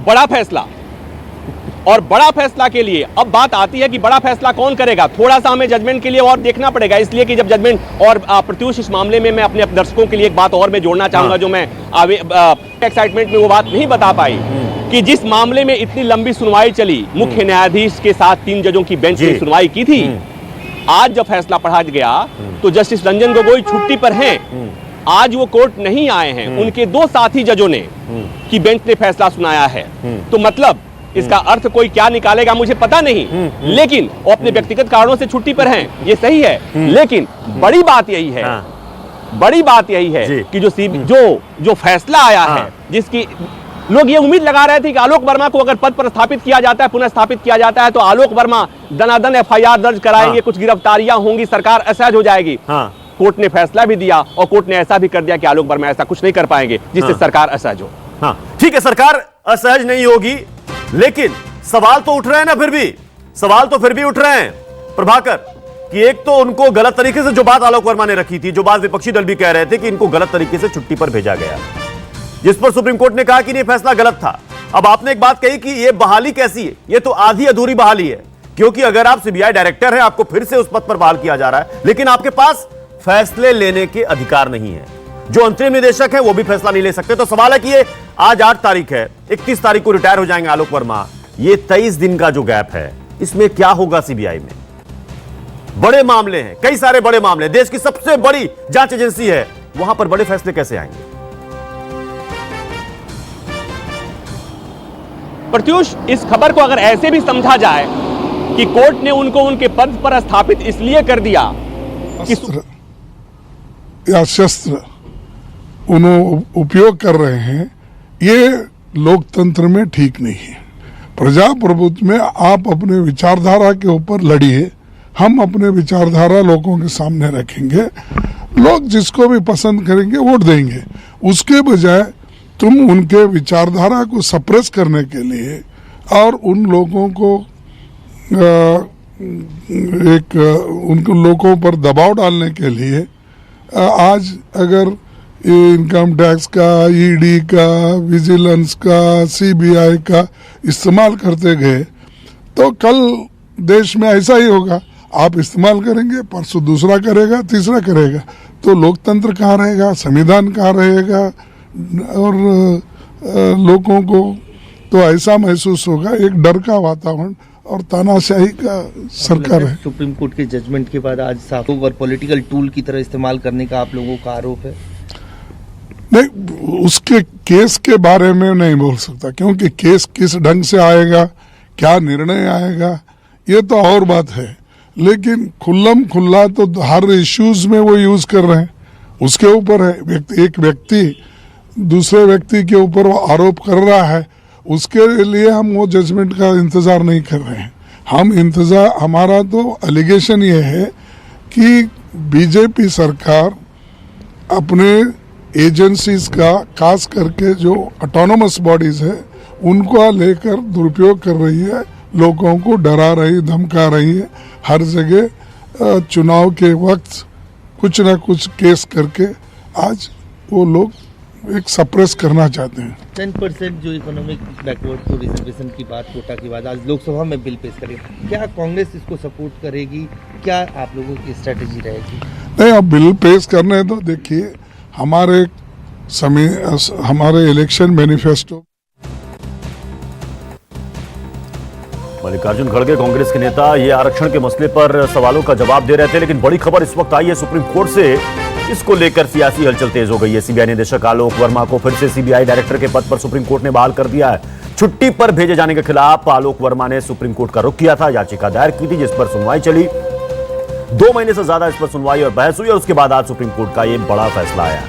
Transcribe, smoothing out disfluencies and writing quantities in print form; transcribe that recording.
बड़ा फैसला, और बड़ा फैसला के लिए अब बात आती है कि बड़ा फैसला कौन करेगा। थोड़ा सा हमें जजमेंट के लिए और देखना पड़ेगा, इसलिए कि जब जजमेंट और प्रत्युष इस मामले में मैं अपने दर्शकों के लिए एक बात और मैं जोड़ना चाहूंगा, जो मैं एक्साइटमेंट में वो बात नहीं बता पाई कि जिस मामले में इतनी लंबी सुनवाई चली, मुख्य न्यायाधीश के साथ 3 जजों की बेंच ने सुनवाई की थी। आज जब फैसला पढ़ा गया तो जस्टिस रंजन गोगोई छुट्टी पर हैं, आज वो कोर्ट नहीं आए हैं, उनके 2 साथी जजों ने की बेंच ने फैसला सुनाया है। तो मतलब इसका अर्थ कोई क्या निकालेगा मुझे पता नहीं, लेकिन वो अपने व्यक्तिगत कारणों से छुट्टी पर हैं, ये सही है। लेकिन बड़ी बात यही है, बड़ी बात यही है कि जो फैसला आया है, जिसकी लोग ये उम्मीद लगा रहे थे कि आलोक वर्मा को अगर पद पर स्थापित किया जाता है, पुनः स्थापित किया जाता है, तो आलोक वर्मा दनादन एफआईआर दर्ज कराएंगे, कुछ गिरफ्तारियां होंगी, सरकार असहज हो जाएगी। कोर्ट ने फैसला भी दिया और कोर्ट ने ऐसा भी कर दिया कि आलोक वर्मा ऐसा कुछ नहीं कर पाएंगे जिससे सरकार असहज हो। ठीक है, सरकार असहज नहीं होगी, लेकिन सवाल तो उठ रहे हैं ना, सवाल तो फिर भी उठ रहे हैं प्रभाकर, कि एक तो उनको गलत तरीके से जो बात आलोक वर्मा ने रखी थी, जो बात विपक्षी दल भी कह रहे थे कि इनको गलत तरीके से छुट्टी पर भेजा गया, जिस पर सुप्रीम कोर्ट ने कहा कि ये फैसला गलत था। अब आपने एक बात कही कि ये बहाली कैसी है, ये तो आधी अधूरी बहाली है, क्योंकि अगर आप सीबीआई डायरेक्टर हैं, आपको फिर से उस पद पर बहाल किया जा रहा है, लेकिन आपके पास फैसले लेने के अधिकार नहीं है। जो अंतरिम निदेशक है वो भी फैसला नहीं ले सकते। तो सवाल है कि ये आज 8 तारीख है, 31 तारीख को रिटायर हो जाएंगे आलोक वर्मा, ये 23 दिन का जो गैप है, इसमें क्या होगा सीबीआई में? बड़े मामले हैं, कई सारे बड़े मामले, देश की सबसे बड़ी जांच एजेंसी है, वहां पर बड़े फैसले कैसे आएंगे? प्रत्युष, इस खबर को अगर ऐसे भी समझा जाए कि कोर्ट ने उनको उनके पद पर स्थापित इसलिए कर दिया कि या शस्त्र उन्होंने उपयोग कर रहे हैं, ये लोकतंत्र में ठीक नहीं है। प्रजाप्रभुत्व में आप अपने विचारधारा के ऊपर लड़िए, हम अपने विचारधारा लोगों के सामने रखेंगे, लोग जिसको भी पसंद करेंगे वोट देंगे। उसके बजाय तुम उनके विचारधारा को सप्रेस करने के लिए और उन लोगों को उनको लोगों पर दबाव डालने के लिए आज अगर इनकम टैक्स का, ईडी का, विजिलेंस का, सीबीआई का इस्तेमाल करते गए तो कल देश में ऐसा ही होगा। आप इस्तेमाल करेंगे, परसों दूसरा करेगा, तीसरा करेगा, तो लोकतंत्र कहाँ रहेगा, संविधान कहाँ रहेगा? और लोगों को तो ऐसा महसूस होगा, एक डर का वातावरण और तानाशाही का सरकार है। सुप्रीम कोर्ट के जजमेंट के बाद आज साफ और पॉलिटिकल टूल की तरह इस्तेमाल करने का आप लोगों का आरोप है। नहीं, उसके केस के बारे में नहीं बोल सकता, क्योंकि केस किस ढंग से आएगा, क्या निर्णय आएगा, ये तो और बात है। लेकिन खुल्लम खुल्ला तो हर इश्यूज में वो यूज कर रहे हैं, उसके ऊपर है। एक व्यक्ति दूसरे व्यक्ति के ऊपर वो आरोप कर रहा है, उसके लिए हम वो जजमेंट का इंतजार नहीं कर रहे हैं। हमारा तो एलिगेशन ये है कि बीजेपी सरकार अपने एजेंसीज का, खास करके जो ऑटोनोमस बॉडीज है, उनको लेकर दुरुपयोग कर रही है, लोगों को डरा रही, धमका रही है। हर जगह चुनाव के वक्त कुछ ना कुछ केस करके आज वो लोग एक सप्रेस करना चाहते हैं। 10% जो इकोनॉमिक बैकवर्ड को रिजर्वेशन की बात कोटा के बाद आज लोकसभा में बिल पेश करेगी, क्या कांग्रेस इसको सपोर्ट करेगी? क्या आप लोगों की स्ट्रेटेजी रहेगी? नहीं, अब बिल पेश करने तो देखिए, हमारे इलेक्शन मैनिफेस्टो। मल्लिकार्जुन खड़गे कांग्रेस के नेता ये आरक्षण के मसले पर सवालों का जवाब दे रहे थे, लेकिन बड़ी खबर इस वक्त आई है सुप्रीम कोर्ट से, इसको लेकर सियासी हलचल तेज हो गई है। सीबीआई निदेशक आलोक वर्मा को फिर से सीबीआई डायरेक्टर के पद पर सुप्रीम कोर्ट ने बहाल कर दिया है। छुट्टी पर भेजे जाने के खिलाफ आलोक वर्मा ने सुप्रीम कोर्ट का रुख किया था, याचिका दायर की थी, जिस पर सुनवाई चली। 2 महीने से ज्यादा इस पर सुनवाई और बहस हुई और उसके बाद आज सुप्रीम कोर्ट का यह बड़ा फैसला आया।